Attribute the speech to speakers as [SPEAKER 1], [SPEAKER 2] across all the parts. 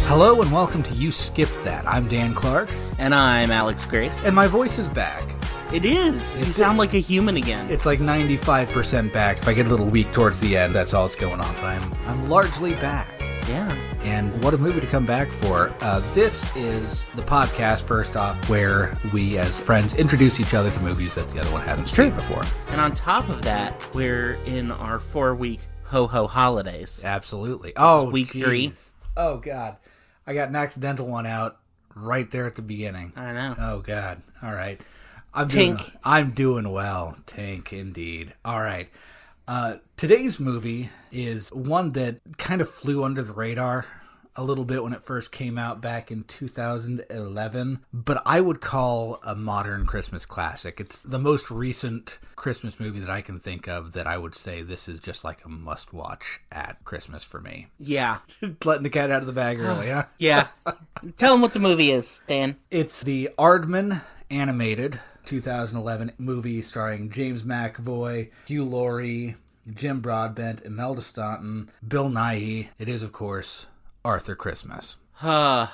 [SPEAKER 1] Hello and welcome to You Skipped That. I'm Dan Clark.
[SPEAKER 2] And I'm Alex Grace.
[SPEAKER 1] And my voice is back.
[SPEAKER 2] It is. You sound like a human again.
[SPEAKER 1] It's like 95% back. If I get a little weak towards the end, that's all that's going on. But I'm largely back.
[SPEAKER 2] Yeah.
[SPEAKER 1] And what a movie to come back for. This is the podcast, first off, where we as friends introduce each other to movies that the other one hadn't seen before.
[SPEAKER 2] And on top of that, we're in our 4-week ho-ho holidays.
[SPEAKER 1] Absolutely. Oh,
[SPEAKER 2] week 3.
[SPEAKER 1] Oh, God. I got an accidental one out right there at the beginning.
[SPEAKER 2] I know.
[SPEAKER 1] Oh, God. All right. I'm doing well. Tink, indeed. All right. Today's movie is one that kind of flew under the radar a little bit when it first came out back in 2011, but I would call a modern Christmas classic. It's the most recent Christmas movie that I can think of that I would say this is just like a must-watch at Christmas for me.
[SPEAKER 2] Yeah.
[SPEAKER 1] Letting the cat out of the bag early, huh?
[SPEAKER 2] Yeah. Tell them what the movie is, Dan.
[SPEAKER 1] It's the Aardman animated 2011 movie starring James McAvoy, Hugh Laurie, Jim Broadbent, Imelda Staunton, Bill Nighy. It is, of course, Arthur Christmas.
[SPEAKER 2] I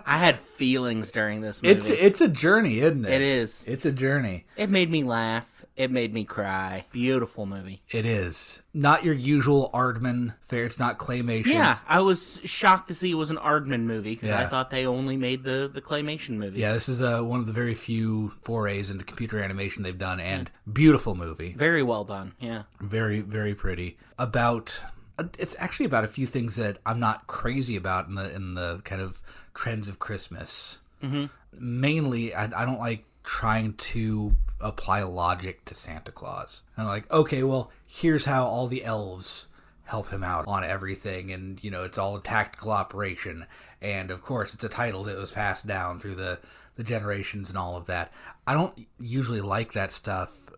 [SPEAKER 2] had feelings during this movie.
[SPEAKER 1] It's a journey, isn't it?
[SPEAKER 2] It is.
[SPEAKER 1] It's a journey.
[SPEAKER 2] It made me laugh. It made me cry. Beautiful movie.
[SPEAKER 1] It is. Not your usual Aardman fare. It's not claymation.
[SPEAKER 2] Yeah, I was shocked to see it was an Aardman movie because I thought they only made the claymation movies.
[SPEAKER 1] Yeah, this is one of the very few forays into computer animation they've done, and beautiful movie.
[SPEAKER 2] Very well done, yeah.
[SPEAKER 1] Very, very pretty. It's actually about a few things that I'm not crazy about in the kind of trends of Christmas. Mm-hmm. Mainly, I don't like trying to apply logic to Santa Claus. I'm like, okay, well, here's how all the elves help him out on everything, and, it's all a tactical operation, and, of course, it's a title that was passed down through the generations and all of that. I don't usually like that stuff,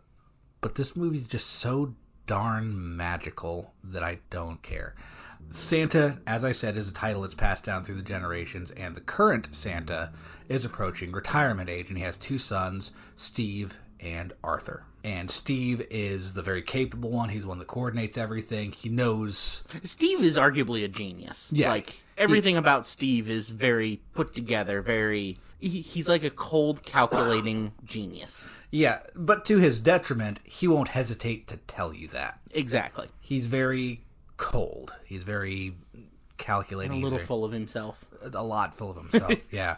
[SPEAKER 1] but this movie's just so darn magical that I don't care. Santa, as I said, is a title that's passed down through the generations, and the current Santa is approaching retirement age, and he has 2 sons, Steve and Arthur. And Steve is the very capable one. He's the one that coordinates everything. He knows...
[SPEAKER 2] Steve is arguably a genius.
[SPEAKER 1] Yeah.
[SPEAKER 2] Everything about Steve is very put together, he's like a cold, calculating genius.
[SPEAKER 1] Yeah, but to his detriment, he won't hesitate to tell you that.
[SPEAKER 2] Exactly.
[SPEAKER 1] He's very cold. He's very calculating.
[SPEAKER 2] And a little full of himself.
[SPEAKER 1] A lot full of himself, yeah.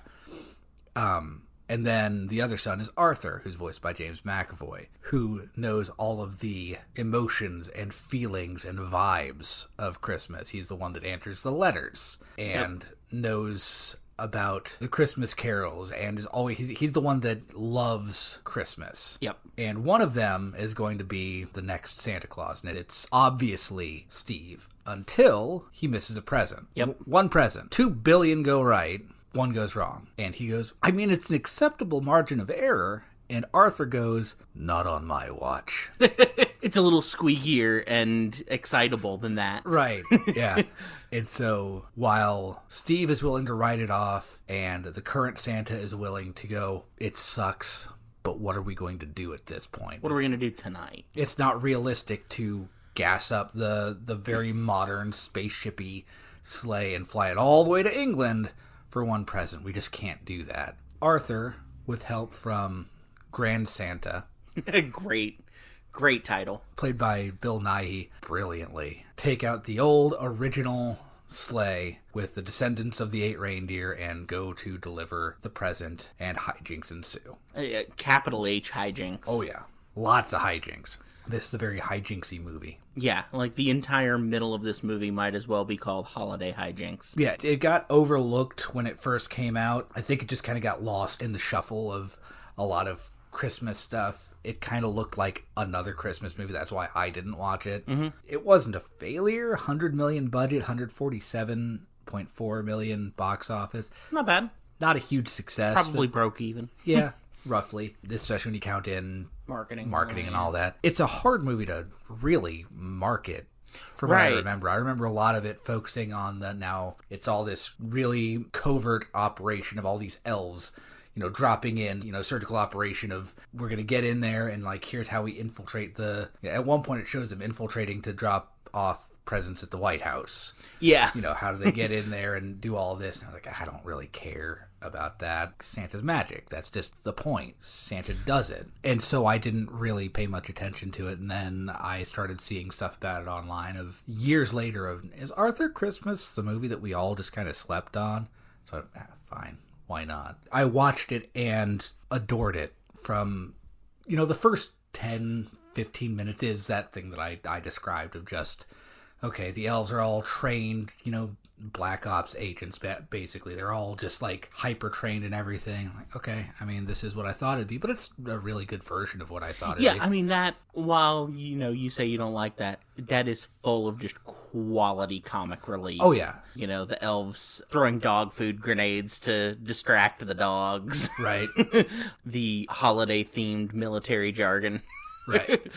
[SPEAKER 1] And then the other son is Arthur, who's voiced by James McAvoy, who knows all of the emotions and feelings and vibes of Christmas. He's the one that answers the letters and knows about the Christmas carols and is always he's the one that loves Christmas.
[SPEAKER 2] Yep.
[SPEAKER 1] And one of them is going to be the next Santa Claus, and it's obviously Steve until he misses a present.
[SPEAKER 2] Yep.
[SPEAKER 1] One present. 2 billion go right. 1 goes wrong. And he goes, it's an acceptable margin of error. And Arthur goes, not on my watch.
[SPEAKER 2] It's a little squeakier and excitable than that.
[SPEAKER 1] Right, yeah. And so while Steve is willing to write it off and the current Santa is willing to go, it sucks, but what are we going to do at this point?
[SPEAKER 2] What are we going to do tonight?
[SPEAKER 1] It's not realistic to gas up the very modern spaceship-y sleigh and fly it all the way to England for 1 present. We just can't do that. Arthur, with help from Grand Santa. Great
[SPEAKER 2] title.
[SPEAKER 1] Played by Bill Nighy brilliantly. Take out the old original sleigh with the descendants of the 8 reindeer and go to deliver the present, and hijinks ensue.
[SPEAKER 2] Capital H hijinks.
[SPEAKER 1] Oh yeah. Lots of hijinks. This is a very hijinksy movie.
[SPEAKER 2] Yeah, the entire middle of this movie might as well be called Holiday Hijinks.
[SPEAKER 1] Yeah, it got overlooked when it first came out. I think it just kind of got lost in the shuffle of a lot of Christmas stuff. It kind of looked like another Christmas movie. That's why I didn't watch it. Mm-hmm. It wasn't a failure. 100 million budget, 147.4 million box office.
[SPEAKER 2] Not bad.
[SPEAKER 1] Not a huge success.
[SPEAKER 2] Probably broke even.
[SPEAKER 1] Yeah, roughly. Especially when you count in
[SPEAKER 2] marketing
[SPEAKER 1] and all that. It's a hard movie to really market. From what I remember a lot of it focusing on it's all this really covert operation of all these elves, dropping in, surgical operation of we're going to get in there and here's how we infiltrate at one point it shows them infiltrating to drop off presents at the White House.
[SPEAKER 2] Yeah.
[SPEAKER 1] You know, how do they get in there and do all this? And I was like, I don't really care about that. Santa's magic. That's just the point. Santa does it. And so I didn't really pay much attention to it. And then I started seeing stuff about it online of years later of, is Arthur Christmas the movie that we all just kind of slept on? So, fine. Why not? I watched it and adored it from, you know, the first 10, 15 minutes is that thing that I described of just, okay, the elves are all trained, you know, Black Ops agents, basically. They're all just, like, hyper-trained and everything. Like, okay, I mean, this is what I thought it'd be, but it's a really good version of what I thought it'd be.
[SPEAKER 2] Yeah, I mean, that, while, you know, you say you don't like that, that is full of just quality comic relief.
[SPEAKER 1] Oh, yeah.
[SPEAKER 2] You know, the elves throwing dog food grenades to distract the dogs.
[SPEAKER 1] Right.
[SPEAKER 2] The holiday-themed military jargon.
[SPEAKER 1] Right.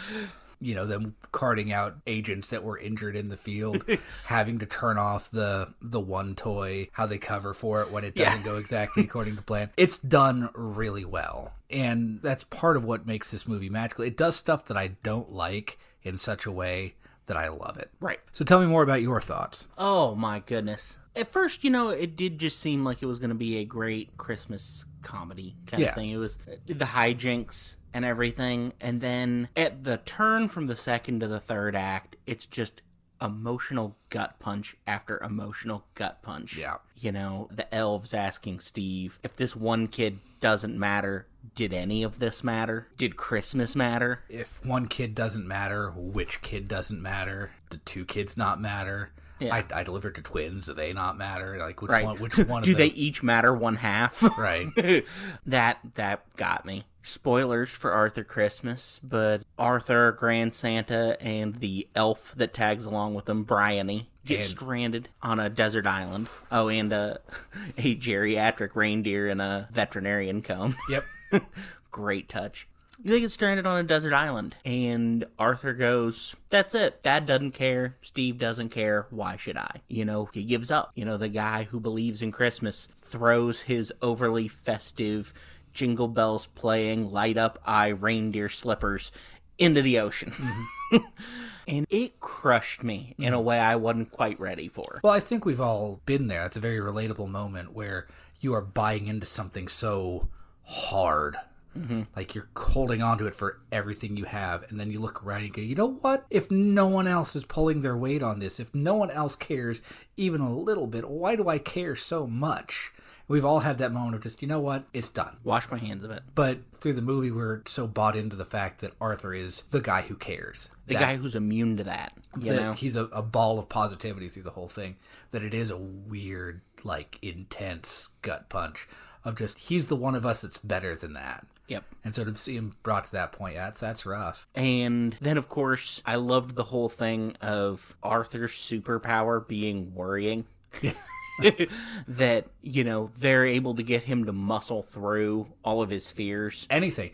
[SPEAKER 1] You know, them carting out agents that were injured in the field, having to turn off the one toy, how they cover for it when it doesn't go exactly according to plan. It's done really well. And that's part of what makes this movie magical. It does stuff that I don't like in such a way that I love it.
[SPEAKER 2] Right.
[SPEAKER 1] So tell me more about your thoughts.
[SPEAKER 2] Oh, my goodness. At first, you know, it did just seem like it was going to be a great Christmas comedy kind of thing. It was the hijinks and everything. And then at the turn from the second to the third act, it's just emotional gut punch after emotional gut punch.
[SPEAKER 1] Yeah.
[SPEAKER 2] You know, the elves asking Steve, if this one kid doesn't matter, did any of this matter? Did Christmas matter?
[SPEAKER 1] If one kid doesn't matter, which kid doesn't matter? Do two kids not matter?
[SPEAKER 2] Yeah.
[SPEAKER 1] I delivered to twins. Do they not matter? Like which
[SPEAKER 2] Right.
[SPEAKER 1] one? Which one?
[SPEAKER 2] Do
[SPEAKER 1] of
[SPEAKER 2] they
[SPEAKER 1] them?
[SPEAKER 2] each matter one half?
[SPEAKER 1] Right.
[SPEAKER 2] That got me. Spoilers for Arthur Christmas, but Arthur, Grand Santa, and the elf that tags along with him, Bryony, get stranded on a desert island. Oh, and a geriatric reindeer and a veterinarian cone.
[SPEAKER 1] Yep.
[SPEAKER 2] Great touch. They get stranded on a desert island, and Arthur goes, that's it. Dad doesn't care. Steve doesn't care. Why should I? You know, he gives up. You know, the guy who believes in Christmas throws his overly festive, jingle bells playing, light up eye reindeer slippers into the ocean. Mm-hmm. And it crushed me in a way I wasn't quite ready for.
[SPEAKER 1] Well, I think we've all been there. It's a very relatable moment where you are buying into something so hard. Mm-hmm. Like you're holding on to it for everything you have, and then you look around and you go, you know what? If no one else is pulling their weight on this, if no one else cares even a little bit, why do I care so much? We've all had that moment of just, you know what? It's done.
[SPEAKER 2] Wash my hands of it.
[SPEAKER 1] But through the movie, we're so bought into the fact that Arthur is the guy who cares.
[SPEAKER 2] The guy who's immune to that, you know?
[SPEAKER 1] He's a ball of positivity through the whole thing. That it is a weird, like, intense gut punch of just, he's the one of us that's better than that.
[SPEAKER 2] Yep.
[SPEAKER 1] And so to see him brought to that point, that's rough.
[SPEAKER 2] And then, of course, I loved the whole thing of Arthur's superpower being worrying. That, you know, they're able to get him to muscle through all of his fears.
[SPEAKER 1] Anything.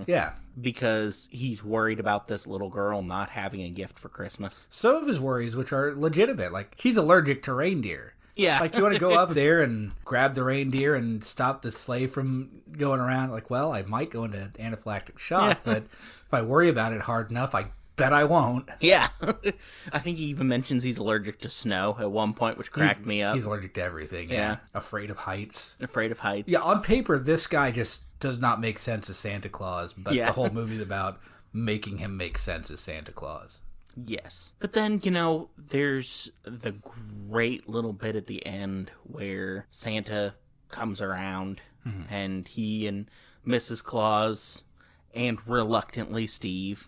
[SPEAKER 2] Yeah. Because he's worried about this little girl not having a gift for Christmas.
[SPEAKER 1] Some of his worries, which are legitimate, like he's allergic to reindeer.
[SPEAKER 2] Yeah.
[SPEAKER 1] Like, you want to go up there and grab the reindeer and stop the sleigh from going around? Like, well, I might go into anaphylactic shock, but if I worry about it hard enough, I bet I won't.
[SPEAKER 2] Yeah. I think he even mentions he's allergic to snow at one point, which cracked me up.
[SPEAKER 1] He's allergic to everything, yeah. Afraid of heights.
[SPEAKER 2] Afraid of heights.
[SPEAKER 1] Yeah, on paper, this guy just does not make sense as Santa Claus, but the whole movie's about making him make sense as Santa Claus.
[SPEAKER 2] Yes. But then, you know, there's the great little bit at the end where Santa comes around and he and Mrs. Claus and reluctantly Steve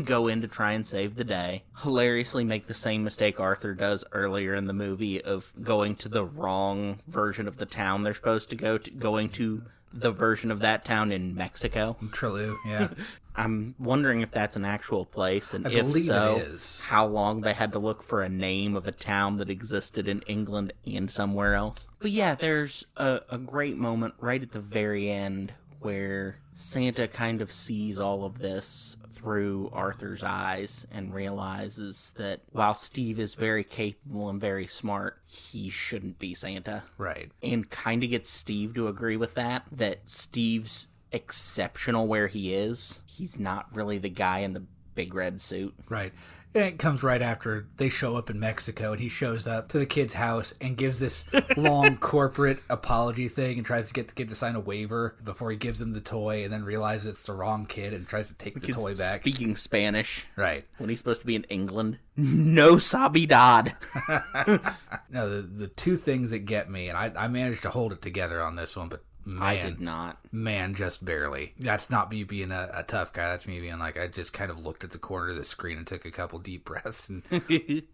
[SPEAKER 2] go in to try and save the day. Hilariously make the same mistake Arthur does earlier in the movie of going to the wrong version of the town they're supposed to go to, going to the version of that town in Mexico.
[SPEAKER 1] True, yeah.
[SPEAKER 2] I'm wondering if that's an actual place, and
[SPEAKER 1] I
[SPEAKER 2] if
[SPEAKER 1] believe
[SPEAKER 2] so,
[SPEAKER 1] it is.
[SPEAKER 2] how long they had to look for a name of a town that existed in England and somewhere else. But yeah, there's a great moment right at the very end where Santa kind of sees all of this through Arthur's eyes and realizes that while Steve is very capable and very smart, he shouldn't be Santa.
[SPEAKER 1] Right.
[SPEAKER 2] And kind of gets Steve to agree with that Steve's exceptional where he is. He's not really the guy in the big red suit.
[SPEAKER 1] Right. And it comes right after they show up in Mexico, and he shows up to the kid's house and gives this long corporate apology thing and tries to get the kid to sign a waiver before he gives him the toy, and then realizes it's the wrong kid and tries to take the toy back.
[SPEAKER 2] Speaking Spanish.
[SPEAKER 1] Right.
[SPEAKER 2] When he's supposed to be in England. No sabidad.
[SPEAKER 1] No, the two things that get me, and I managed to hold it together on this one, but man,
[SPEAKER 2] I did not.
[SPEAKER 1] Man, just barely. That's not me being a tough guy. That's me being like, I just kind of looked at the corner of the screen and took a couple deep breaths and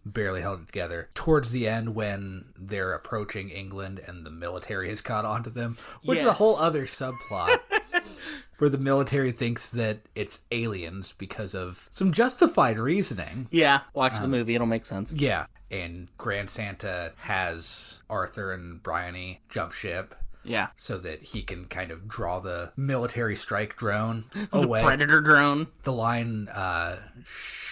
[SPEAKER 1] barely held it together. Towards the end, when they're approaching England and the military has caught on to them, which is a whole other subplot. Where the military thinks that it's aliens because of some justified reasoning.
[SPEAKER 2] Yeah, watch the movie. It'll make sense.
[SPEAKER 1] Yeah. And Grand Santa has Arthur and Bryony jump ship.
[SPEAKER 2] Yeah.
[SPEAKER 1] So that he can kind of draw the military strike drone away.
[SPEAKER 2] The Predator drone.
[SPEAKER 1] The line,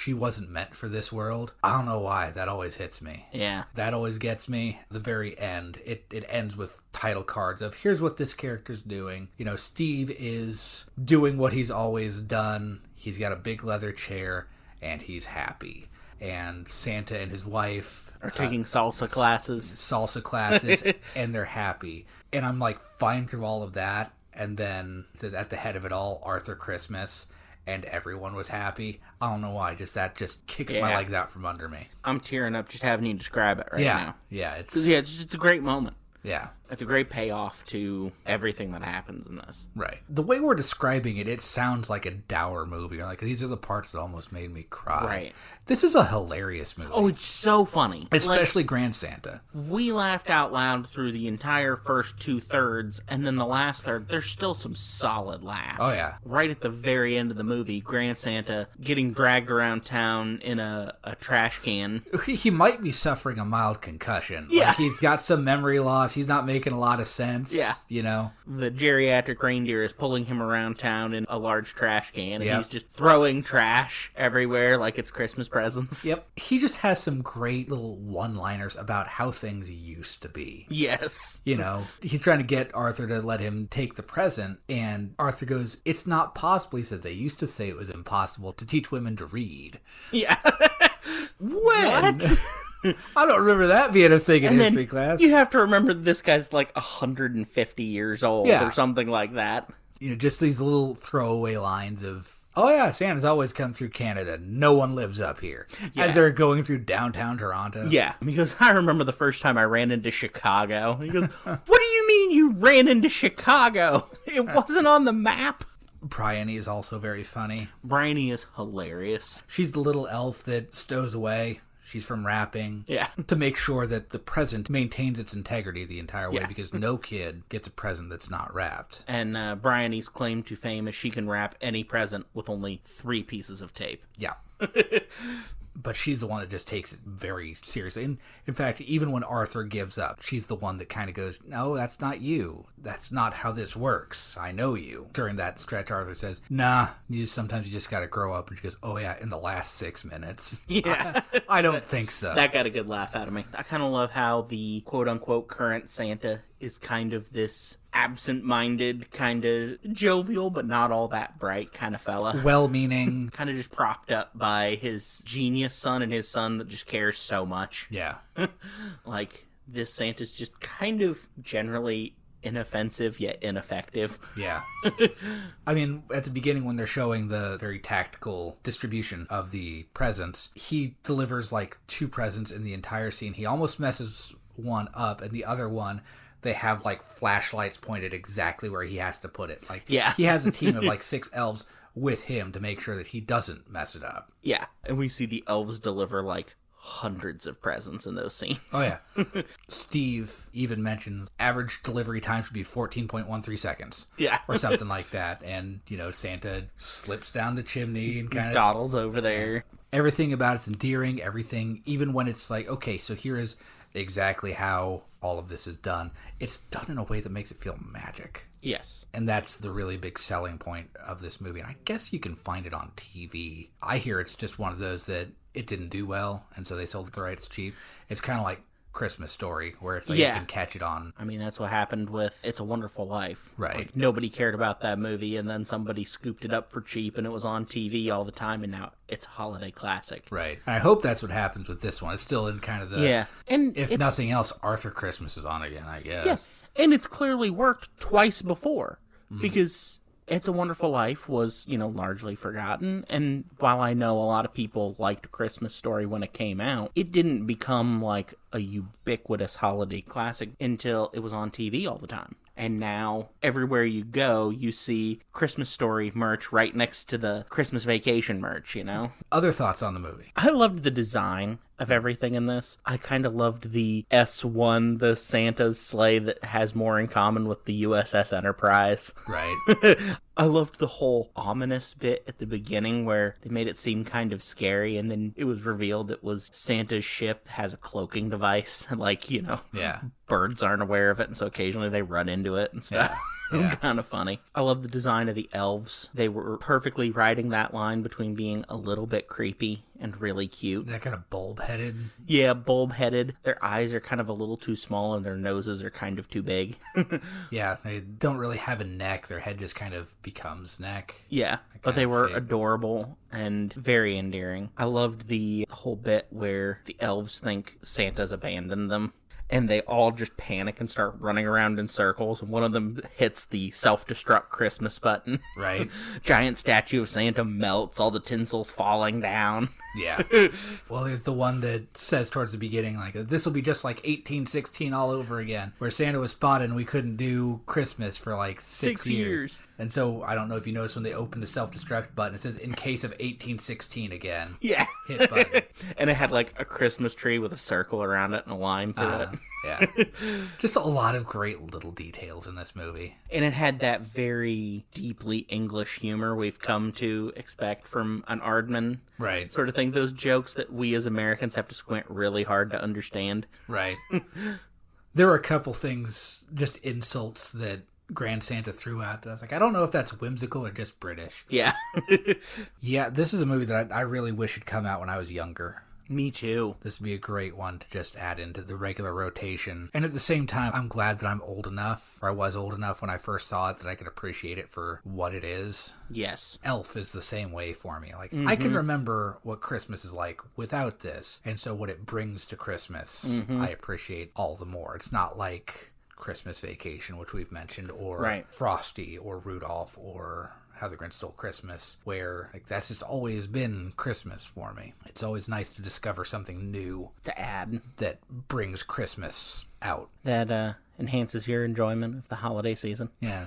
[SPEAKER 1] she wasn't meant for this world. I don't know why. That always hits me.
[SPEAKER 2] Yeah.
[SPEAKER 1] That always gets me. The very end, it ends with title cards of, here's what this character's doing. You know, Steve is doing what he's always done. He's got a big leather chair, and he's happy. And Santa and his wife
[SPEAKER 2] are taking salsa classes.
[SPEAKER 1] And they're happy. And I'm like fine through all of that. And then it says at the head of it all, Arthur Christmas, and everyone was happy. I don't know why. That just kicks my legs out from under me.
[SPEAKER 2] I'm tearing up just having you describe it now.
[SPEAKER 1] Yeah, it's
[SPEAKER 2] just a great moment.
[SPEAKER 1] Yeah.
[SPEAKER 2] It's a great payoff to everything that happens in this.
[SPEAKER 1] Right. The way we're describing it, it sounds like a dour movie. Like, these are the parts that almost made me cry.
[SPEAKER 2] Right.
[SPEAKER 1] This is a hilarious movie.
[SPEAKER 2] Oh, it's so funny.
[SPEAKER 1] Especially Grand Santa.
[SPEAKER 2] We laughed out loud through the entire first 2/3, and then the last third, there's still some solid laughs.
[SPEAKER 1] Oh, yeah.
[SPEAKER 2] Right at the very end of the movie, Grand Santa getting dragged around town in a trash can.
[SPEAKER 1] He might be suffering a mild concussion.
[SPEAKER 2] Yeah.
[SPEAKER 1] Like, he's got some memory loss. He's not making a lot of sense.
[SPEAKER 2] Yeah.
[SPEAKER 1] You know?
[SPEAKER 2] The geriatric reindeer is pulling him around town in a large trash can, and he's just throwing trash everywhere like it's Christmas presents.
[SPEAKER 1] Yep. He just has some great little one-liners about how things used to be.
[SPEAKER 2] Yes.
[SPEAKER 1] You know, he's trying to get Arthur to let him take the present, and Arthur goes, it's not possible. He said, they used to say it was impossible to teach women to read.
[SPEAKER 2] Yeah.
[SPEAKER 1] When?
[SPEAKER 2] What?
[SPEAKER 1] I don't remember that being a thing in
[SPEAKER 2] and
[SPEAKER 1] history class.
[SPEAKER 2] You have to remember this guy's like 150 years old or something like that.
[SPEAKER 1] You know, just these little throwaway lines of, oh yeah, Santa's always come through Canada. No one lives up here. Yeah. As they're going through downtown Toronto.
[SPEAKER 2] Yeah. He goes, I remember the first time I ran into Chicago. He goes, what do you mean you ran into Chicago? It wasn't on the map.
[SPEAKER 1] Bryony is also very funny.
[SPEAKER 2] Bryony is hilarious.
[SPEAKER 1] She's the little elf that stows away. She's from wrapping.
[SPEAKER 2] Yeah.
[SPEAKER 1] To make sure that the present maintains its integrity the entire way, because no kid gets a present that's not wrapped.
[SPEAKER 2] And Bryony's claim to fame is she can wrap any present with only 3 pieces of tape.
[SPEAKER 1] Yeah. But she's the one that just takes it very seriously. And in fact, even when Arthur gives up, she's the one that kind of goes, no, that's not you. That's not how this works. I know you. During that stretch, Arthur says, nah, sometimes you just got to grow up. And she goes, oh yeah, in the last 6 minutes.
[SPEAKER 2] Yeah.
[SPEAKER 1] I don't think so.
[SPEAKER 2] That got a good laugh out of me. I kind of love how the quote-unquote current Santa is kind of this absent-minded, kind of jovial, but not all that bright kind of fella.
[SPEAKER 1] Well-meaning.
[SPEAKER 2] Kind of just propped up by his genius son and his son that just cares so much.
[SPEAKER 1] Yeah.
[SPEAKER 2] Like, this Santa's just kind of generally inoffensive yet ineffective.
[SPEAKER 1] Yeah. I mean, at the beginning when they're showing the very tactical distribution of the presents, he delivers like 2 presents in the entire scene. He almost messes one up, and the other one, they have like flashlights pointed exactly where he has to put it. Like, he has a team of like 6 elves with him to make sure that he doesn't mess it up.
[SPEAKER 2] Yeah, and we see the elves deliver like hundreds of presents in those scenes.
[SPEAKER 1] Oh yeah. Steve even mentions average delivery time should be 14.13 seconds.
[SPEAKER 2] Yeah.
[SPEAKER 1] Or something like that. And, you know, Santa slips down the chimney and kind of
[SPEAKER 2] dawdles over there.
[SPEAKER 1] Everything about it's endearing, everything, even when it's like, okay, so here is exactly how all of this is done. It's done in a way that makes it feel magic.
[SPEAKER 2] Yes.
[SPEAKER 1] And that's the really big selling point of this movie. And I guess you can find it on TV. I hear it's just one of those that it didn't do well, and so they sold it the rights cheap. It's kind of like Christmas Story, where it's like you can catch it on.
[SPEAKER 2] I mean, that's what happened with It's a Wonderful Life.
[SPEAKER 1] Right.
[SPEAKER 2] Like, nobody cared about that movie, and then somebody scooped it up for cheap, and it was on TV all the time, and now it's a holiday classic.
[SPEAKER 1] Right. And I hope that's what happens with this one. It's still in kind of the...
[SPEAKER 2] Yeah. And
[SPEAKER 1] if nothing else, Arthur Christmas is on again, I guess.
[SPEAKER 2] Yes. And it's clearly worked twice before, because It's a Wonderful Life was, largely forgotten, and while I know a lot of people liked A Christmas Story when it came out, it didn't become like a ubiquitous holiday classic until it was on TV all the time. And now, everywhere you go, you see Christmas Story merch right next to the Christmas Vacation merch,
[SPEAKER 1] Other thoughts on the movie?
[SPEAKER 2] I loved the design of everything in this. I kind of loved the S1, the Santa's sleigh that has more in common with the USS Enterprise.
[SPEAKER 1] Right.
[SPEAKER 2] I loved the whole ominous bit at the beginning where they made it seem kind of scary, and then it was revealed it was Santa's ship has a cloaking device. Like,
[SPEAKER 1] Yeah.
[SPEAKER 2] birds aren't aware of it, and so occasionally they run into it and stuff.
[SPEAKER 1] Yeah.
[SPEAKER 2] It was kind of funny. I love the design of the elves. They were perfectly riding that line between being a little bit creepy and really cute.
[SPEAKER 1] They're kind of bulb-headed.
[SPEAKER 2] Yeah, bulb-headed. Their eyes are kind of a little too small, and their noses are kind of too big.
[SPEAKER 1] Yeah, they don't really have a neck. Their head just kind of becomes neck.
[SPEAKER 2] Yeah, but they were adorable and very endearing. I loved the whole bit where the elves think Santa's abandoned them, and they all just panic and start running around in circles, and one of them hits the self-destruct Christmas button.
[SPEAKER 1] Right.
[SPEAKER 2] Giant statue of Santa melts, all the tinsel's falling down.
[SPEAKER 1] Yeah. Well, there's the one that says towards the beginning, like, this will be just like 1816 all over again, where Santa was spotted and we couldn't do Christmas for like 6 years. And so, I don't know if you noticed when they opened the self-destruct button, it says, in case of 1816 again.
[SPEAKER 2] Yeah.
[SPEAKER 1] Hit button.
[SPEAKER 2] And it had like a Christmas tree with a circle around it and a line through it.
[SPEAKER 1] Yeah. Just a lot of great little details in this movie.
[SPEAKER 2] And it had that very deeply English humor we've come to expect from an Aardman
[SPEAKER 1] Right.
[SPEAKER 2] sort of thing. Those jokes that we as Americans have to squint really hard to understand.
[SPEAKER 1] Right. There were a couple things, just insults that Grand Santa threw out. I was like, I don't know if that's whimsical or just British.
[SPEAKER 2] Yeah.
[SPEAKER 1] Yeah, this is a movie that I really wish had come out when I was younger.
[SPEAKER 2] Me too.
[SPEAKER 1] This would be a great one to just add into the regular rotation. And at the same time, I'm glad that I'm old enough, or I was old enough when I first saw it, that I could appreciate it for what it is.
[SPEAKER 2] Yes.
[SPEAKER 1] Elf is the same way for me. Like, I can remember what Christmas is like without this. And so what it brings to Christmas, I appreciate all the more. It's not like Christmas Vacation, which we've mentioned, or Frosty, or Rudolph, or How the Grinch Stole Christmas, where like that's just always been Christmas for me. It's always nice to discover something new
[SPEAKER 2] To add.
[SPEAKER 1] that brings Christmas out.
[SPEAKER 2] That enhances your enjoyment of the holiday season.
[SPEAKER 1] Yeah.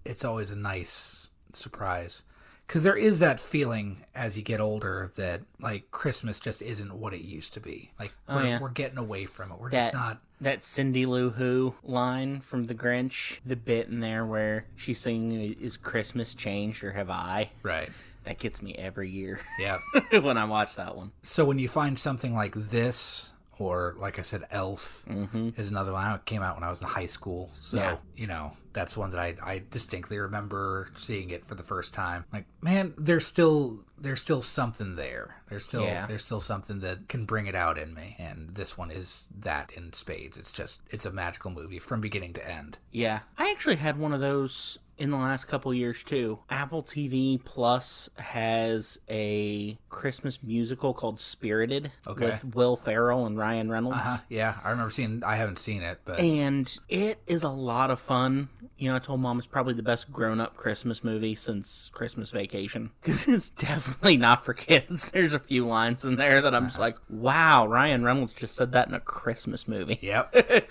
[SPEAKER 1] It's always a nice surprise. Because there is that feeling as you get older that, like, Christmas just isn't what it used to be. Like, we're getting away from it. We're just not...
[SPEAKER 2] That Cindy Lou Who line from The Grinch, the bit in there where she's singing, is Christmas changed or have I?
[SPEAKER 1] Right.
[SPEAKER 2] That gets me every year.
[SPEAKER 1] Yeah.
[SPEAKER 2] When I watch that one.
[SPEAKER 1] So when you find something like this, or like I said, Elf is another one. It came out when I was in high school. So, you know, that's one that I distinctly remember seeing it for the first time. Like, man, there's still something there. There's still something that can bring it out in me. And this one is that in spades. It's a magical movie from beginning to end.
[SPEAKER 2] Yeah. I actually had one of those in the last couple years too. Apple TV Plus has a Christmas musical called Spirited with Will Ferrell and Ryan Reynolds.
[SPEAKER 1] Yeah, I haven't seen it, but
[SPEAKER 2] and it is a lot of fun. You know, I told Mom it's probably the best grown-up Christmas movie since Christmas Vacation. Because it's definitely not for kids. There's a few lines in there that I'm just like, wow, Ryan Reynolds just said that in a Christmas movie.
[SPEAKER 1] Yep.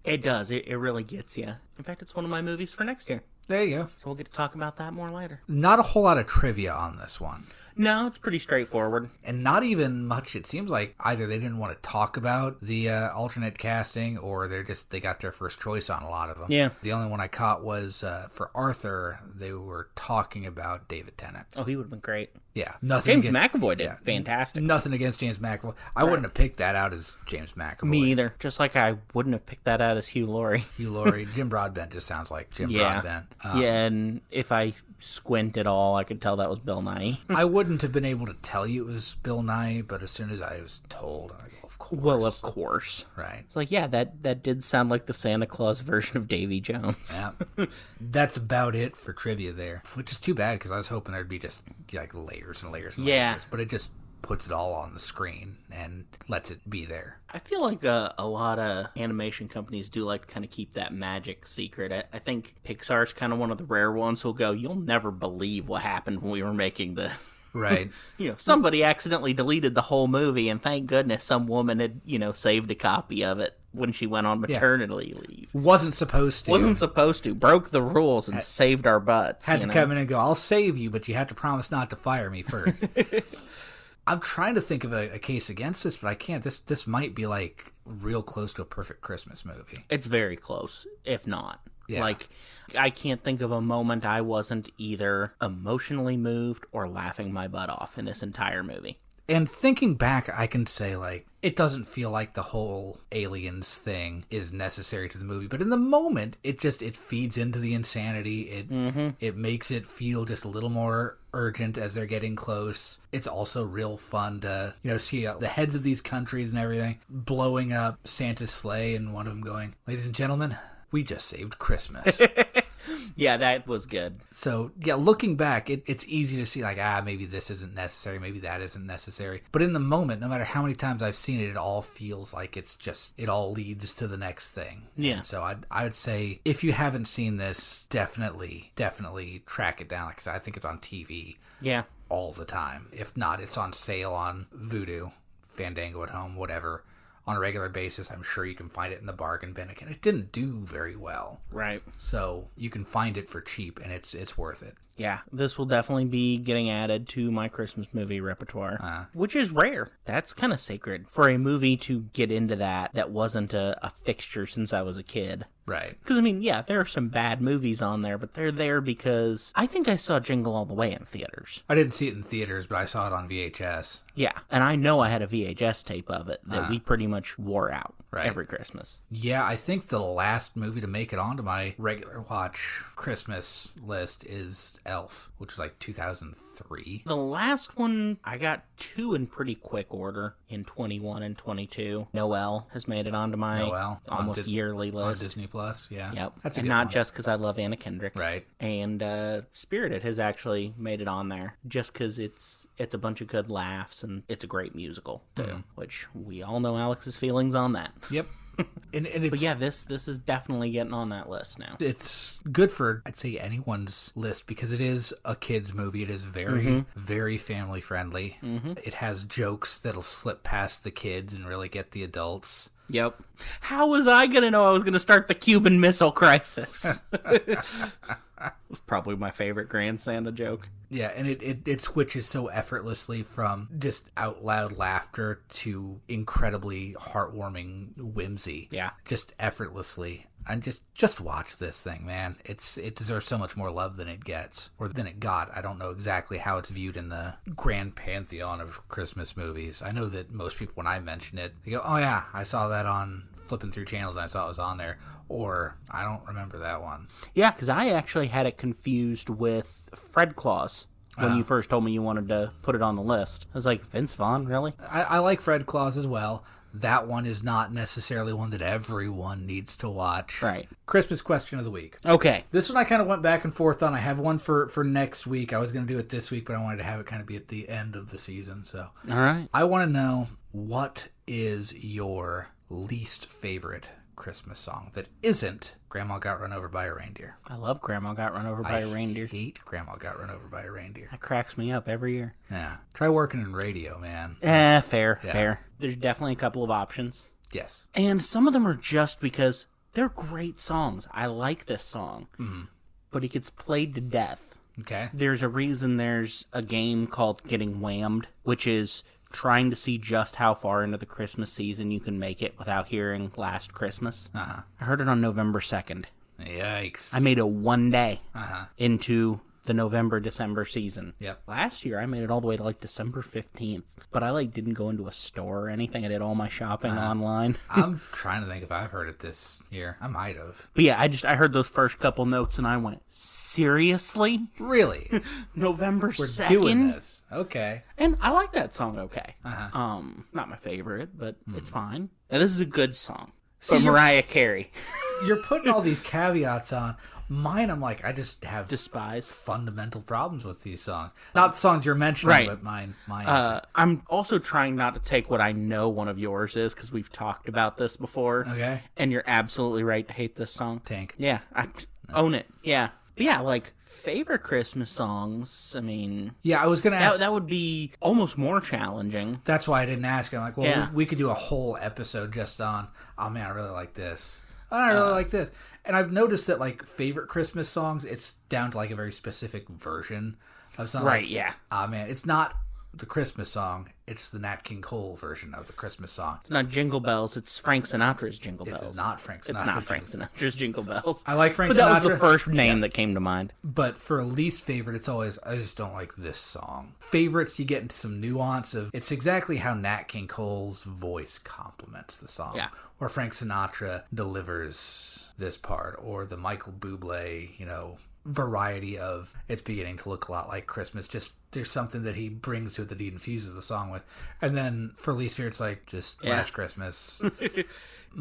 [SPEAKER 2] It does. It really gets you. In fact, it's one of my movies for next year.
[SPEAKER 1] There you go.
[SPEAKER 2] So we'll get to talk about that more later.
[SPEAKER 1] Not a whole lot of trivia on this one.
[SPEAKER 2] No, it's pretty straightforward.
[SPEAKER 1] And not even much. It seems like either they didn't want to talk about the alternate casting, or they got their first choice on a lot of them.
[SPEAKER 2] Yeah.
[SPEAKER 1] The only one I caught was for Arthur, they were talking about David Tennant.
[SPEAKER 2] Oh, he would have been great.
[SPEAKER 1] Yeah. Nothing
[SPEAKER 2] James McAvoy did. Fantastic.
[SPEAKER 1] Nothing against James McAvoy. I wouldn't have picked that out as James McAvoy.
[SPEAKER 2] Me either. Just like I wouldn't have picked that out as Hugh Laurie.
[SPEAKER 1] Hugh Laurie. Jim Broadbent just sounds like Jim Broadbent.
[SPEAKER 2] Yeah, and if I squint at all, I could tell that was Bill Nighy.
[SPEAKER 1] I wouldn't have been able to tell you it was Bill Nighy, but as soon as I was told, I go, of course.
[SPEAKER 2] Well, of course.
[SPEAKER 1] Right.
[SPEAKER 2] It's like, yeah, that did sound like the Santa Claus version of Davy Jones.
[SPEAKER 1] Yeah. That's about it for trivia there, which is too bad because I was hoping there'd be just like layers and layers and layers. But it just puts it all on the screen and lets it be there.
[SPEAKER 2] I feel like a lot of animation companies do like to kind of keep that magic secret. I think Pixar's kind of one of the rare ones who'll go, you'll never believe what happened when we were making this.
[SPEAKER 1] Right.
[SPEAKER 2] Somebody accidentally deleted the whole movie, and thank goodness some woman had, saved a copy of it when she went on maternity leave.
[SPEAKER 1] Wasn't supposed to.
[SPEAKER 2] Broke the rules and saved our butts.
[SPEAKER 1] Had to come in and go, I'll save you, but you have to promise not to fire me first. I'm trying to think of a case against this, but I can't. This might be like real close to a perfect Christmas movie.
[SPEAKER 2] It's very close, if not.
[SPEAKER 1] Yeah.
[SPEAKER 2] Like, I can't think of a moment I wasn't either emotionally moved or laughing my butt off in this entire movie.
[SPEAKER 1] And thinking back, I can say, like, it doesn't feel like the whole aliens thing is necessary to the movie. But in the moment, it feeds into the insanity. It makes it feel just a little more urgent as they're getting close. It's also real fun to, see the heads of these countries and everything blowing up Santa's sleigh and one of them going, ladies and gentlemen, we just saved Christmas.
[SPEAKER 2] Yeah, that was good. So,
[SPEAKER 1] yeah, looking back, it's easy to see, like, maybe this isn't necessary, maybe that isn't necessary. But in the moment, no matter how many times I've seen it, it all feels like it all leads to the next thing.
[SPEAKER 2] Yeah.
[SPEAKER 1] And so I would say, if you haven't seen this, definitely track it down. Like I said, I think it's on TV.
[SPEAKER 2] Yeah.
[SPEAKER 1] All the time. If not, it's on sale on Vudu, Fandango at Home, whatever. On a regular basis, I'm sure you can find it in the bargain bin. Again, it didn't do very well.
[SPEAKER 2] Right.
[SPEAKER 1] So you can find it for cheap, and it's worth it.
[SPEAKER 2] Yeah, this will definitely be getting added to my Christmas movie repertoire, which is rare. That's kind of sacred for a movie to get into that wasn't a fixture since I was a kid.
[SPEAKER 1] Right.
[SPEAKER 2] Because, there are some bad movies on there, but they're there because I think I saw Jingle All the Way in theaters.
[SPEAKER 1] I didn't see it in theaters, but I saw it on VHS.
[SPEAKER 2] Yeah, and I know I had a VHS tape of it that we pretty much wore out every Christmas.
[SPEAKER 1] Yeah, I think the last movie to make it onto my regular watch Christmas list is Elf, which was like 2003.
[SPEAKER 2] The last one, I got two in pretty quick order in 21 and 22. Noel has made it onto my almost yearly list.
[SPEAKER 1] On Disney Plus, yeah.
[SPEAKER 2] Yep.
[SPEAKER 1] That's a
[SPEAKER 2] and
[SPEAKER 1] good
[SPEAKER 2] not
[SPEAKER 1] one.
[SPEAKER 2] just because I love Anna Kendrick.
[SPEAKER 1] Right.
[SPEAKER 2] And Spirited has actually made it on there just because it's a bunch of good laughs and it's a great musical, too, which we all know Alex's feelings on that.
[SPEAKER 1] Yep. And it's,
[SPEAKER 2] but yeah, this is definitely getting on that list now.
[SPEAKER 1] It's good for, I'd say, anyone's list because it is a kid's movie. It is very, very family friendly. It has jokes that'll slip past the kids and really get the adults.
[SPEAKER 2] Yep. How was I going to know I was going to start the Cuban Missile Crisis? It was probably my favorite Grand Santa joke.
[SPEAKER 1] Yeah, and it switches so effortlessly from just out loud laughter to incredibly heartwarming whimsy.
[SPEAKER 2] Yeah.
[SPEAKER 1] Just effortlessly. And just watch this thing, man. It deserves so much more love than it gets, or than it got. I don't know exactly how it's viewed in the grand pantheon of Christmas movies. I know that most people, when I mention it, they go, oh yeah, I saw that on flipping through channels and I saw it was on there. Or, I don't remember that one.
[SPEAKER 2] Yeah, because I actually had it confused with Fred Claus when you first told me you wanted to put it on the list. I was like, Vince Vaughn, really?
[SPEAKER 1] I like Fred Claus as well. That one is not necessarily one that everyone needs to watch.
[SPEAKER 2] Right.
[SPEAKER 1] Christmas question of the week.
[SPEAKER 2] Okay.
[SPEAKER 1] This one I kind of went back and forth on. I have one for next week. I was going to do it this week, but I wanted to have it kind of be at the end of the season. So,
[SPEAKER 2] all right.
[SPEAKER 1] I want to know, what is your least favorite Christmas song that isn't Grandma Got Run Over by a Reindeer?
[SPEAKER 2] I love Grandma Got Run Over by a Reindeer.
[SPEAKER 1] I hate Grandma Got Run Over by a Reindeer.
[SPEAKER 2] That cracks me up every year.
[SPEAKER 1] Yeah. Try working in radio, man.
[SPEAKER 2] Fair. There's definitely a couple of options.
[SPEAKER 1] Yes.
[SPEAKER 2] And some of them are just because they're great songs. I like this song. But it gets played to death.
[SPEAKER 1] Okay.
[SPEAKER 2] There's a reason there's a game called Getting Whammed, which is trying to see just how far into the Christmas season you can make it without hearing Last Christmas. I heard it on November 2nd.
[SPEAKER 1] Yikes.
[SPEAKER 2] I made it one day into the November-December season.
[SPEAKER 1] Yep.
[SPEAKER 2] Last year, I made it all the way to like December 15th, but I like didn't go into a store or anything. I did all my shopping online.
[SPEAKER 1] I'm trying to think if I've heard it this year. I might have.
[SPEAKER 2] But yeah, I heard those first couple notes and I went, seriously?
[SPEAKER 1] Really?
[SPEAKER 2] November
[SPEAKER 1] We're
[SPEAKER 2] 2nd?
[SPEAKER 1] doing this. Okay.
[SPEAKER 2] And I like that song okay.
[SPEAKER 1] Uh-huh.
[SPEAKER 2] Not my favorite, but it's fine. And this is a good song.
[SPEAKER 1] See,
[SPEAKER 2] But Mariah Carey.
[SPEAKER 1] You're putting all these caveats on. Mine, I'm like, I just have
[SPEAKER 2] Despise.
[SPEAKER 1] fundamental problems with these songs. Not the songs you're mentioning,
[SPEAKER 2] Right.
[SPEAKER 1] but mine.
[SPEAKER 2] I'm also trying not to take what I know one of yours is, because we've talked about this before.
[SPEAKER 1] Okay.
[SPEAKER 2] And you're absolutely right to hate this song.
[SPEAKER 1] Tank.
[SPEAKER 2] Yeah, I own it. Yeah. But yeah, like, favorite Christmas songs, I mean...
[SPEAKER 1] Yeah, I was going to ask.
[SPEAKER 2] That would be almost more challenging.
[SPEAKER 1] That's why I didn't ask. I'm like, well,
[SPEAKER 2] Yeah.
[SPEAKER 1] we could do a whole episode just on, oh man, I really like this. Oh, I really like this. And I've noticed that, like, favorite Christmas songs, it's down to, like, a very specific version of something.
[SPEAKER 2] Right,
[SPEAKER 1] like,
[SPEAKER 2] yeah.
[SPEAKER 1] Oh man, it's not the Christmas song, it's the Nat King Cole version of the Christmas song.
[SPEAKER 2] It's not Jingle Bells, it's Frank Sinatra's Jingle
[SPEAKER 1] It
[SPEAKER 2] Bells.
[SPEAKER 1] is not Frank Sinatra.
[SPEAKER 2] It's not Frank Sinatra's Jingle Bells.
[SPEAKER 1] I like Frank
[SPEAKER 2] But that
[SPEAKER 1] Sinatra.
[SPEAKER 2] was the first name that came to mind.
[SPEAKER 1] But for a least favorite, it's always, I just don't like this song. Favorites, you get into some nuance of, it's exactly how Nat King Cole's voice complements the song.
[SPEAKER 2] Yeah.
[SPEAKER 1] Or Frank Sinatra delivers this part, or the Michael Bublé, variety of it's beginning to look a lot like Christmas. Just there's something that he brings to it that he infuses the song with. And then for least favorite, it's like just Last Christmas.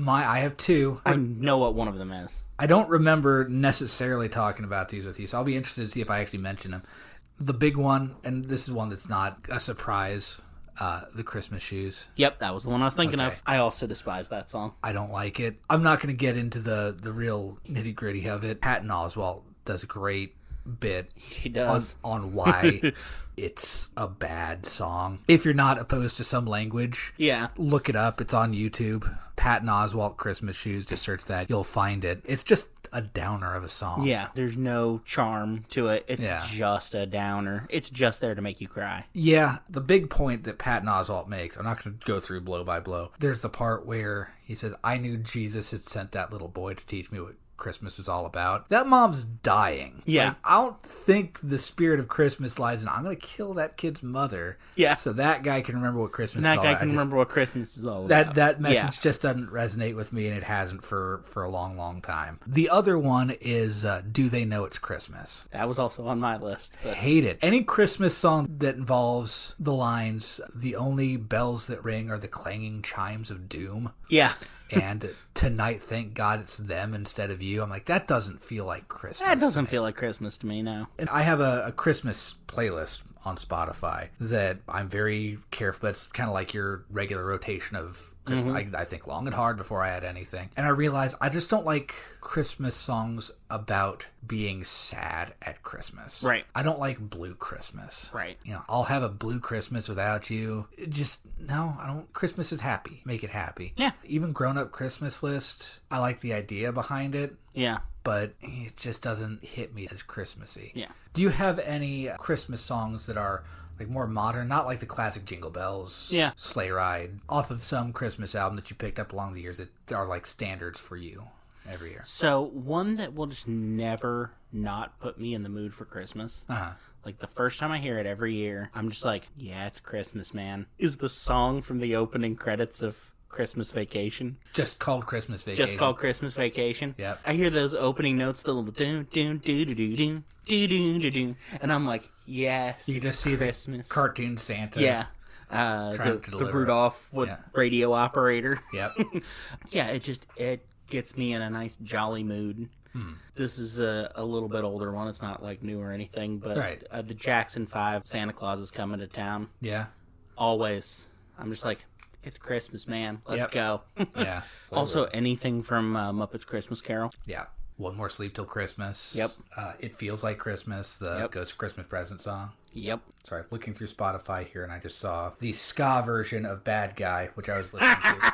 [SPEAKER 1] I have two.
[SPEAKER 2] I know what one of them is.
[SPEAKER 1] I don't remember necessarily talking about these with you, so I'll be interested to see if I actually mention them. The big one, and this is one that's not a surprise, the Christmas Shoes.
[SPEAKER 2] Yep, that was the one I was thinking
[SPEAKER 1] Okay.
[SPEAKER 2] of. I also despise that song.
[SPEAKER 1] I don't like it. I'm not going to get into the real nitty gritty of it. Patton Oswalt does a great bit
[SPEAKER 2] He does.
[SPEAKER 1] on why it's a bad song. If you're not opposed to some language,
[SPEAKER 2] Yeah.
[SPEAKER 1] look it up. It's on YouTube. Patton Oswalt Christmas Shoes. Just search that. You'll find it. It's just a downer of a song.
[SPEAKER 2] Yeah, there's no charm to it. It's
[SPEAKER 1] Yeah.
[SPEAKER 2] just a downer. It's just there to make you cry.
[SPEAKER 1] Yeah, the big point that Patton Oswalt makes, I'm not going to go through blow by blow. There's the part where he says, I knew Jesus had sent that little boy to teach me what Christmas was all about. That mom's dying.
[SPEAKER 2] Yeah.
[SPEAKER 1] Like, I don't think the spirit of Christmas lies in, I'm going to kill that kid's mother.
[SPEAKER 2] Yeah.
[SPEAKER 1] So that guy can remember what Christmas
[SPEAKER 2] And that
[SPEAKER 1] is all
[SPEAKER 2] guy
[SPEAKER 1] about.
[SPEAKER 2] can
[SPEAKER 1] I just-
[SPEAKER 2] remember what Christmas is all about.
[SPEAKER 1] That message
[SPEAKER 2] Yeah.
[SPEAKER 1] just doesn't resonate with me, and it hasn't for a long, long time. The other one is Do They Know It's Christmas?
[SPEAKER 2] That was also on my list. But
[SPEAKER 1] Hate it. Any Christmas song that involves the lines, the only bells that ring are the clanging chimes of doom,
[SPEAKER 2] yeah.
[SPEAKER 1] and tonight, thank God it's them instead of you. I'm like, that doesn't feel like Christmas.
[SPEAKER 2] That doesn't
[SPEAKER 1] to me.
[SPEAKER 2] feel like Christmas to me now.
[SPEAKER 1] And I have a Christmas playlist on Spotify that I'm very careful, but it's kind of like your regular rotation of Christmas. I think long and hard before I add anything. And I realize I just don't like Christmas songs about being sad at Christmas.
[SPEAKER 2] Right.
[SPEAKER 1] I don't like Blue Christmas.
[SPEAKER 2] Right.
[SPEAKER 1] I'll have a Blue Christmas without you. No, I don't. Christmas is happy. Make it happy.
[SPEAKER 2] Yeah.
[SPEAKER 1] Even Grown Up Christmas List, I like the idea behind it,
[SPEAKER 2] Yeah.
[SPEAKER 1] but it just doesn't hit me as Christmassy.
[SPEAKER 2] Yeah.
[SPEAKER 1] Do you have any Christmas songs that are like more modern, not like the classic Jingle Bells,
[SPEAKER 2] Yeah.
[SPEAKER 1] Sleigh Ride, off of some Christmas album that you picked up along the years that are like standards for you every year?
[SPEAKER 2] So, one that will just never not put me in the mood for Christmas.
[SPEAKER 1] Uh-huh.
[SPEAKER 2] Like, the first time I hear it every year, I'm just like, yeah, it's Christmas, man. Is the song from the opening credits of Christmas Vacation.
[SPEAKER 1] Just called Christmas Vacation.
[SPEAKER 2] Just called Christmas Vacation.
[SPEAKER 1] Yep.
[SPEAKER 2] I hear those opening notes, the little doo doo doo doo doo doo doo doo doo, and I'm like, yes,
[SPEAKER 1] You just see
[SPEAKER 2] Christmas.
[SPEAKER 1] the cartoon Santa.
[SPEAKER 2] Yeah.
[SPEAKER 1] Trying to
[SPEAKER 2] The
[SPEAKER 1] deliver.
[SPEAKER 2] Rudolph with
[SPEAKER 1] Yeah.
[SPEAKER 2] radio operator.
[SPEAKER 1] Yep.
[SPEAKER 2] Yeah, it gets me in a nice jolly mood. This is a little bit older one. It's not like new or anything, but
[SPEAKER 1] Right.
[SPEAKER 2] The Jackson 5, Santa Claus is coming to town.
[SPEAKER 1] Yeah.
[SPEAKER 2] Always. I'm just like, it's Christmas, man. Let's
[SPEAKER 1] Yep.
[SPEAKER 2] go.
[SPEAKER 1] Yeah.
[SPEAKER 2] Also, anything from Muppets Christmas Carol.
[SPEAKER 1] Yeah. One More Sleep Till Christmas.
[SPEAKER 2] Yep.
[SPEAKER 1] It Feels Like Christmas, the
[SPEAKER 2] Yep.
[SPEAKER 1] Ghost Christmas Present song.
[SPEAKER 2] Yep.
[SPEAKER 1] Sorry, looking through Spotify here, and I just saw the ska version of Bad Guy, which I was listening to.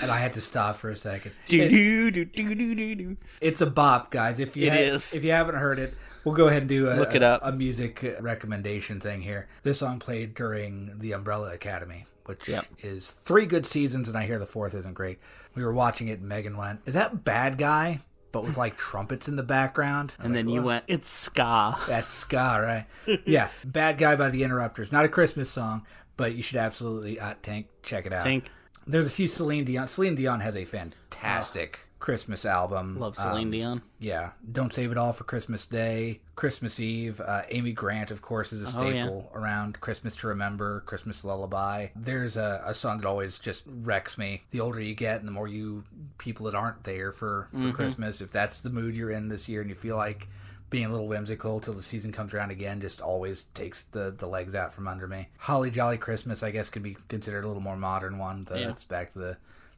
[SPEAKER 1] And I had to stop for a second.
[SPEAKER 2] Do do do do do do do.
[SPEAKER 1] It's a bop, guys. If you
[SPEAKER 2] is.
[SPEAKER 1] If you haven't heard it, we'll go ahead and do
[SPEAKER 2] Look it up.
[SPEAKER 1] a music recommendation thing here. This song played during the Umbrella Academy, which
[SPEAKER 2] Yep.
[SPEAKER 1] is 3 good seasons, and I hear the 4th isn't great. We were watching it, and Megan went, "Is that Bad Guy?" but with like trumpets in the background.
[SPEAKER 2] And then you went, it's ska.
[SPEAKER 1] That's ska, right? Yeah. Bad Guy by the Interrupters. Not a Christmas song, but you should absolutely, Tank, check it out.
[SPEAKER 2] Tank.
[SPEAKER 1] There's a few Celine Dion. Celine Dion has a fantastic Christmas album.
[SPEAKER 2] Love Celine Dion.
[SPEAKER 1] Yeah. Don't Save It All for Christmas Day, Christmas Eve. Amy Grant, of course, is a staple around Christmas to Remember, Christmas Lullaby. There's a song that always just wrecks me. The older you get and the more people that aren't there for Christmas, if that's the mood you're in this year and you feel like being a little whimsical till the season comes around again, just always takes the legs out from under me. Holly Jolly Christmas, I guess, could be considered a little more modern one. It's back to the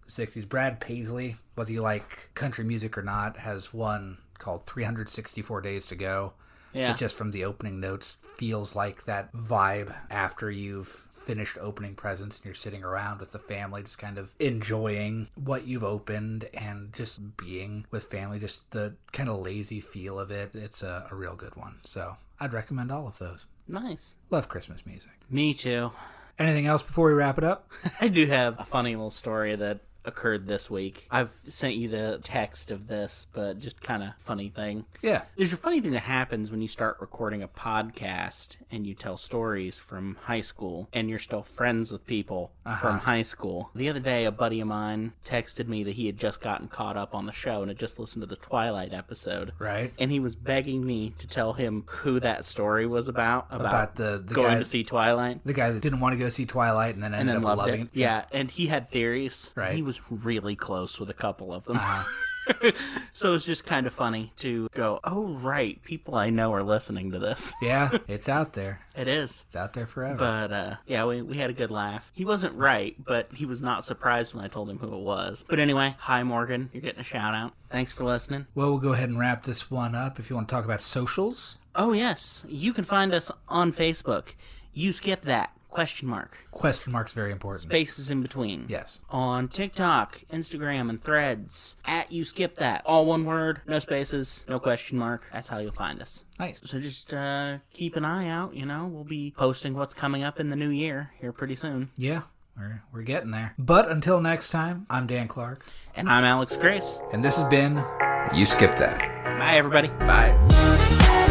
[SPEAKER 1] 60s. Brad Paisley, whether you like country music or not, has one called 364 Days to Go. Yeah. It just from the opening notes feels like that vibe after you've finished opening presents and you're sitting around with the family just kind of enjoying what you've opened and just being with family, just the kind of lazy feel of it. It's a real good one. So I'd recommend all of those.
[SPEAKER 2] Nice.
[SPEAKER 1] Love Christmas music.
[SPEAKER 2] Me too.
[SPEAKER 1] Anything else before we wrap it up?
[SPEAKER 2] I do have a funny little story that occurred this week. I've sent you the text of this, but just kind of funny thing.
[SPEAKER 1] Yeah.
[SPEAKER 2] There's a funny thing that happens when you start recording a podcast and you tell stories from high school and you're still friends with people from high school. The other day, a buddy of mine texted me that he had just gotten caught up on the show and had just listened to the Twilight episode.
[SPEAKER 1] Right.
[SPEAKER 2] And he was begging me to tell him who that story was about the going
[SPEAKER 1] guy,
[SPEAKER 2] to see Twilight.
[SPEAKER 1] The guy that didn't want to go see Twilight and then ended up loving it.
[SPEAKER 2] Yeah, and he had theories.
[SPEAKER 1] Right.
[SPEAKER 2] He was really close with a couple of them. So it's just kind of funny to go, oh, right, people I know are listening to this.
[SPEAKER 1] Yeah, it's out there.
[SPEAKER 2] It is.
[SPEAKER 1] It's out there forever.
[SPEAKER 2] But, yeah, we had a good laugh. He wasn't right, but he was not surprised when I told him who it was. But anyway, hi, Morgan. You're getting a shout-out. Thanks for listening.
[SPEAKER 1] Well, we'll go ahead and wrap this one up. If you want to talk about socials.
[SPEAKER 2] Oh, yes. You can find us on Facebook. You skip that. Question mark.
[SPEAKER 1] Question mark's very important.
[SPEAKER 2] Spaces in between.
[SPEAKER 1] Yes.
[SPEAKER 2] On TikTok, Instagram, and Threads. @ you skip that. All one word, no spaces, no question mark. That's how you'll find us.
[SPEAKER 1] Nice.
[SPEAKER 2] So just keep an eye out, We'll be posting what's coming up in the new year here pretty soon.
[SPEAKER 1] Yeah, we're getting there. But until next time, I'm Dan Clark.
[SPEAKER 2] And I'm Alex Grace.
[SPEAKER 1] And this has been You Skip That.
[SPEAKER 2] Bye, everybody.
[SPEAKER 1] Bye.